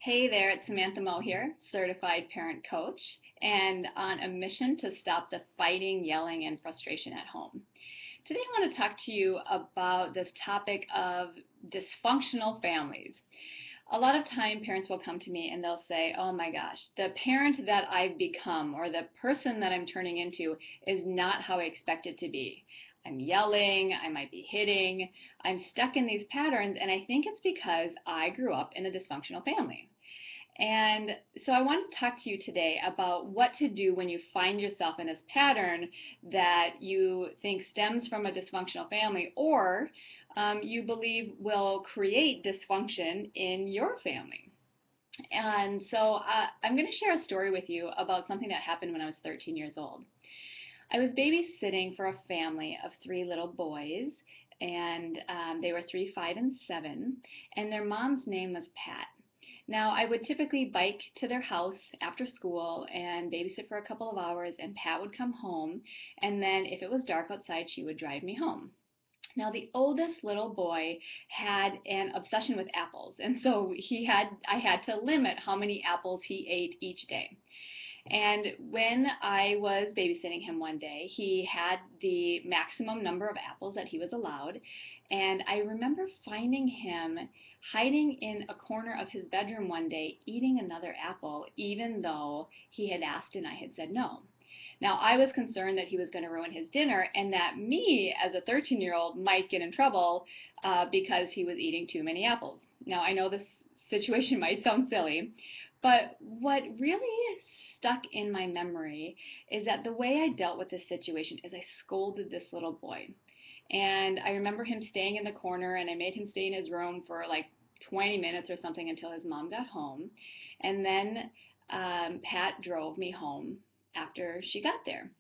Hey there, it's Samantha Mo here, certified parent coach, and on a mission to stop the fighting, yelling, and frustration at home. Today I want to talk to you about this topic of dysfunctional families. A lot of time parents will come to me and they'll say, oh my gosh, the parent that I've become or the person that I'm turning into is not how I expect it to be. I'm yelling, I might be hitting, I'm stuck in these patterns, and I think it's because I grew up in a dysfunctional family. And so I want to talk to you today about what to do when you find yourself in this pattern that you think stems from a dysfunctional family or you believe will create dysfunction in your family. And so I'm going to share a story with you about something that happened when I was 13 years old. I was babysitting for a family of three little boys, and they were 3, 5, and 7, and their mom's name was Pat. Now, I would typically bike to their house after school and babysit for a couple of hours, and Pat would come home, and then if it was dark outside, she would drive me home. Now, the oldest little boy had an obsession with apples, and so I had to limit how many apples he ate each day. And when I was babysitting him one day, he had the maximum number of apples that he was allowed. And I remember finding him hiding in a corner of his bedroom one day, eating another apple, even though he had asked and I had said no. Now, I was concerned that he was going to ruin his dinner and that me, as a 13-year-old, might get in trouble because he was eating too many apples. Now, I know this situation might sound silly, but what really stuck in my memory is that the way I dealt with this situation is I scolded this little boy. And I remember him staying in the corner, and I made him stay in his room for like 20 minutes or something until his mom got home. And then Pat drove me home after she got there.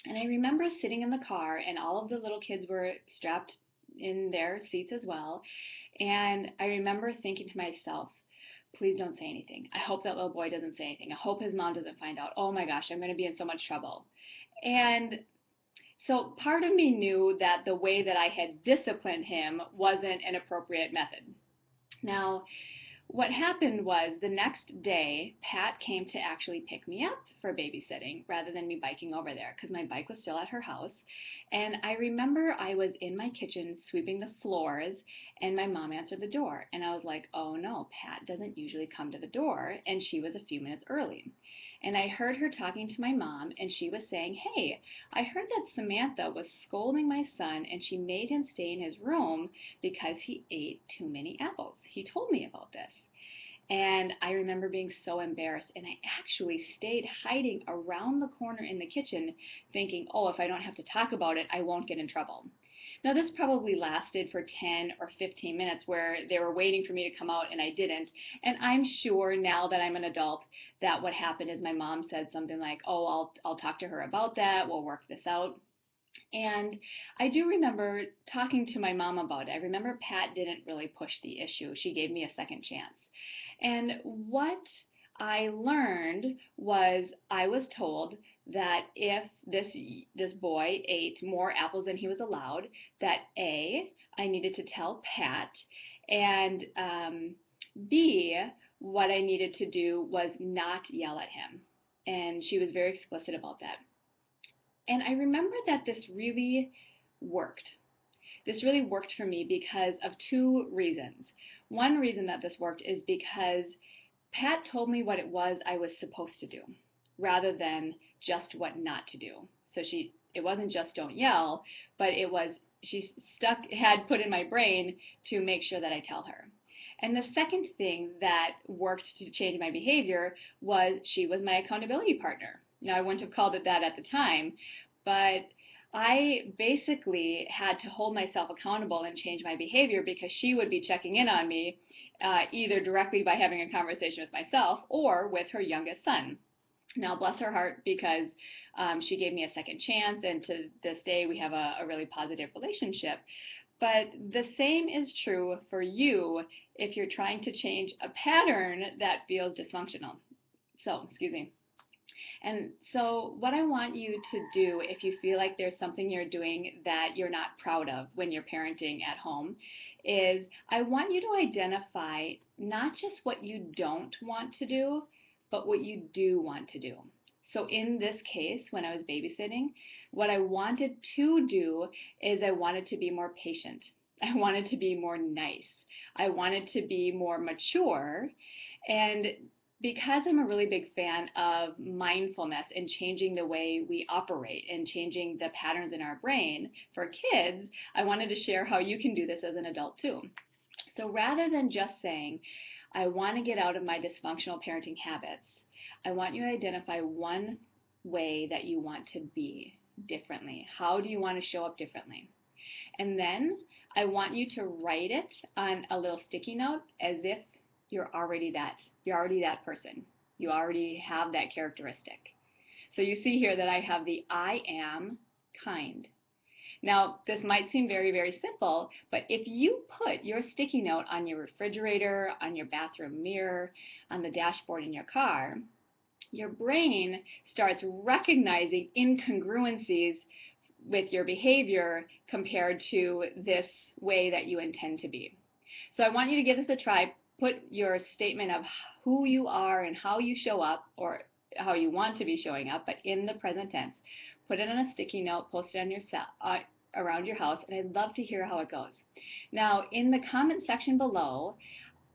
And I remember sitting in the car, and all of the little kids were strapped in their seats as well. And I remember thinking to myself, please don't say anything. I hope that little boy doesn't say anything. I hope his mom doesn't find out. Oh my gosh, I'm going to be in so much trouble. And so part of me knew that the way that I had disciplined him wasn't an appropriate method. Now, what happened was the next day, Pat came to actually pick me up for babysitting rather than me biking over there because my bike was still at her house. And I remember I was in my kitchen sweeping the floors and my mom answered the door. And I was like, oh no, Pat doesn't usually come to the door. And she was a few minutes early. And I heard her talking to my mom, and she was saying, hey, I heard that Samantha was scolding my son and she made him stay in his room because he ate too many apples. He told me about this. And I remember being so embarrassed, and I actually stayed hiding around the corner in the kitchen thinking, oh, if I don't have to talk about it, I won't get in trouble. Now, this probably lasted for 10 or 15 minutes where they were waiting for me to come out and I didn't. And I'm sure now that I'm an adult that what happened is my mom said something like, oh, I'll talk to her about that. We'll work this out. And I do remember talking to my mom about it. I remember Pat didn't really push the issue. She gave me a second chance. And what I learned was I was told that if this boy ate more apples than he was allowed, that A, I needed to tell Pat, and B, what I needed to do was not yell at him. And she was very explicit about that. And I remember that this really worked. This really worked for me because of two reasons. One reason that this worked is because Pat told me what it was I was supposed to do rather than just what not to do. So it wasn't just don't yell, but it was had put in my brain to make sure that I tell her. And the second thing that worked to change my behavior was she was my accountability partner. Now, I wouldn't have called it that at the time, but I basically had to hold myself accountable and change my behavior because she would be checking in on me either directly by having a conversation with myself or with her youngest son. Now, bless her heart, because she gave me a second chance, and to this day we have a really positive relationship. But the same is true for you if you're trying to change a pattern that feels dysfunctional. So, excuse me. And so what I want you to do if you feel like there's something you're doing that you're not proud of when you're parenting at home is I want you to identify not just what you don't want to do, but what you do want to do. So in this case, when I was babysitting, what I wanted to do is I wanted to be more patient. I wanted to be more nice. I wanted to be more mature. And because I'm a really big fan of mindfulness and changing the way we operate and changing the patterns in our brain for kids, I wanted to share how you can do this as an adult too. So rather than just saying, I want to get out of my dysfunctional parenting habits, I want you to identify one way that you want to be differently. How do you want to show up differently? And then I want you to write it on a little sticky note as if you're already that person. You already have that characteristic. So you see here that I have the I am kind. Now, this might seem very, very simple, but if you put your sticky note on your refrigerator, on your bathroom mirror, on the dashboard in your car, your brain starts recognizing incongruencies with your behavior compared to this way that you intend to be. So I want you to give this a try. Put your statement of who you are and how you show up, or how you want to be showing up, but in the present tense. Put it on a sticky note, post it on your around your house, and I'd love to hear how it goes. Now, in the comment section below,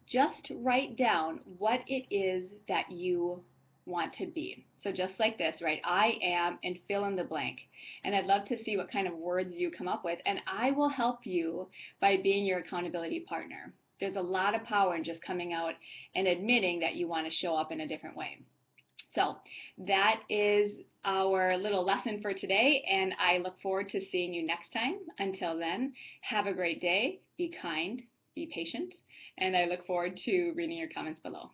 just write down what it is that you want to be. So just like this, right? I am, and fill in the blank. And I'd love to see what kind of words you come up with, and I will help you by being your accountability partner. There's a lot of power in just coming out and admitting that you want to show up in a different way. So that is our little lesson for today, and I look forward to seeing you next time. Until then, have a great day, be kind, be patient, and I look forward to reading your comments below.